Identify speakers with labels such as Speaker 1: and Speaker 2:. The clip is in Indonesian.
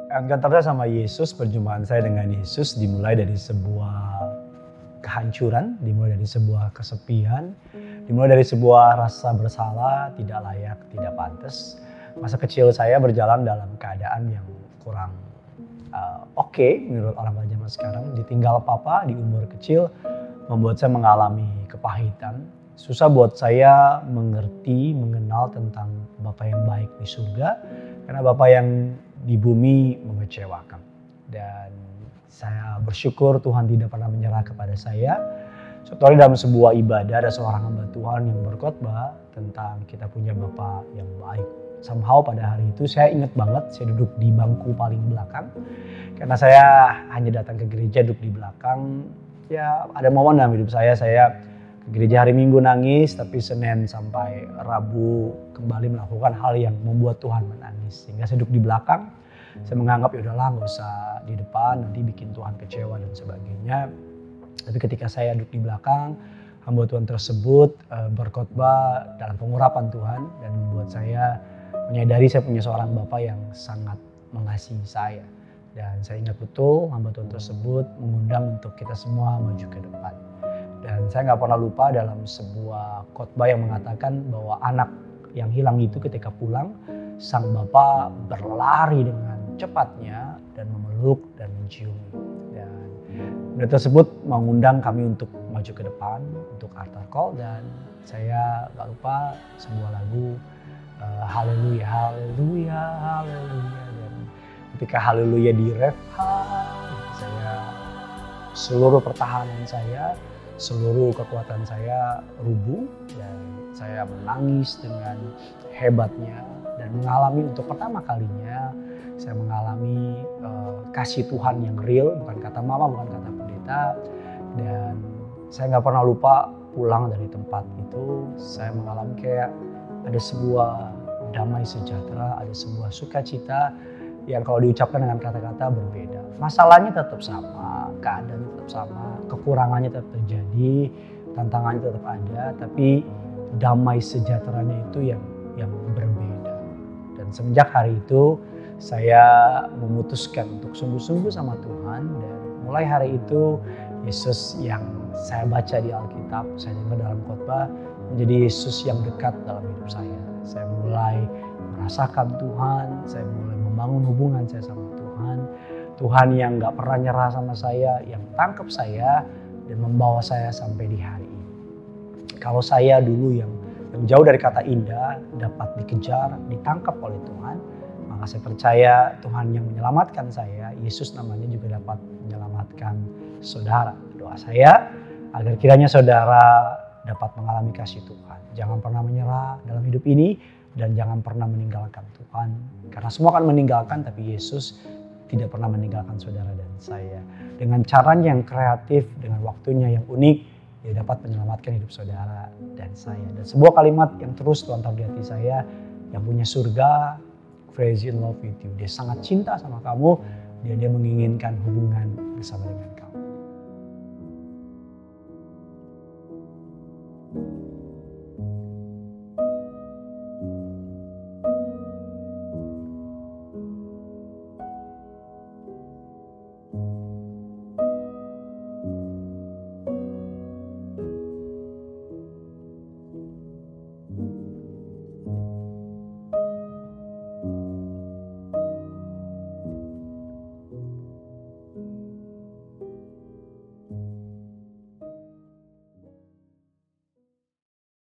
Speaker 1: Encounter sama Yesus, perjumpaan saya dengan Yesus dimulai dari sebuah kehancuran, dimulai dari sebuah kesepian, dimulai dari sebuah rasa bersalah, tidak layak, tidak pantas. Masa kecil saya berjalan dalam keadaan yang kurang oke menurut orang zaman sekarang. Ditinggal papa di umur kecil membuat saya mengalami kepahitan. Susah buat saya mengerti, mengenal tentang Bapa yang baik di surga, karena Bapa yang di bumi mengecewakan. Dan saya bersyukur Tuhan tidak pernah menyerah kepada saya. Suatu hari dalam sebuah ibadah ada seorang hamba Tuhan yang berkhotbah tentang kita punya Bapa yang baik. Somehow pada hari itu saya ingat banget, saya duduk di bangku paling belakang. Karena saya hanya datang ke gereja, duduk di belakang. Ya ada momen dalam hidup saya ke gereja hari Minggu nangis, tapi Senin sampai Rabu kembali melakukan hal yang membuat Tuhan menangis. Sehingga saya duduk di belakang, saya menganggap ya udahlah nggak usah di depan, nanti bikin Tuhan kecewa dan sebagainya. Tapi ketika saya duduk di belakang, hamba Tuhan tersebut berkhotbah dalam pengurapan Tuhan dan membuat saya menyadari saya punya seorang Bapa yang sangat mengasihi saya. Dan saya ingat betul hamba Tuhan tersebut mengundang untuk kita semua maju ke depan. Dan saya nggak pernah lupa dalam sebuah khotbah yang mengatakan bahwa anak yang hilang itu ketika pulang, sang Bapa berlari dengan cepatnya dan memeluk dan menciumi. Dan beliau tersebut mengundang kami untuk maju ke depan untuk altar call, dan saya nggak lupa sebuah lagu Haleluya, Haleluya, Haleluya. Dan ketika Haleluya di ref, saya seluruh pertahanan saya, seluruh kekuatan saya rubuh, dan saya menangis dengan hebatnya dan mengalami untuk pertama kalinya saya mengalami kasih Tuhan yang real, bukan kata mama, bukan kata pendeta. Dan saya nggak pernah lupa pulang dari tempat itu, saya mengalami kayak ada sebuah damai sejahtera, ada sebuah sukacita yang kalau diucapkan dengan kata-kata berbeda. Masalahnya tetap sama, keadaannya tetap sama, kekurangannya tetap terjadi, tantangannya tetap ada, tapi damai sejahteranya itu yang berbeda. Dan semenjak hari itu saya memutuskan untuk sungguh-sungguh sama Tuhan, dan mulai hari itu Yesus yang saya baca di Alkitab, saya dengar dalam khotbah, menjadi Yesus yang dekat dalam hidup saya. Saya mulai merasakan Tuhan, saya mulai membangun hubungan saya sama Tuhan. Tuhan yang gak pernah nyerah sama saya, yang tangkap saya dan membawa saya sampai di hari ini. Kalau saya dulu yang jauh dari kata indah dapat dikejar, ditangkap oleh Tuhan, maka saya percaya Tuhan yang menyelamatkan saya, Yesus namanya, juga dapat menyelamatkan saudara. Doa saya agar kiranya saudara dapat mengalami kasih Tuhan. Jangan pernah menyerah dalam hidup ini dan jangan pernah meninggalkan Tuhan. Karena semua akan meninggalkan, tapi Yesus tidak pernah meninggalkan saudara dan saya. Dengan caranya yang kreatif, dengan waktunya yang unik, dia dapat menyelamatkan hidup saudara dan saya. Dan sebuah kalimat yang terus Tuhan taruh di hati saya, yang punya surga, crazy in love with you. Dia sangat cinta sama kamu, dia menginginkan hubungan bersama dengan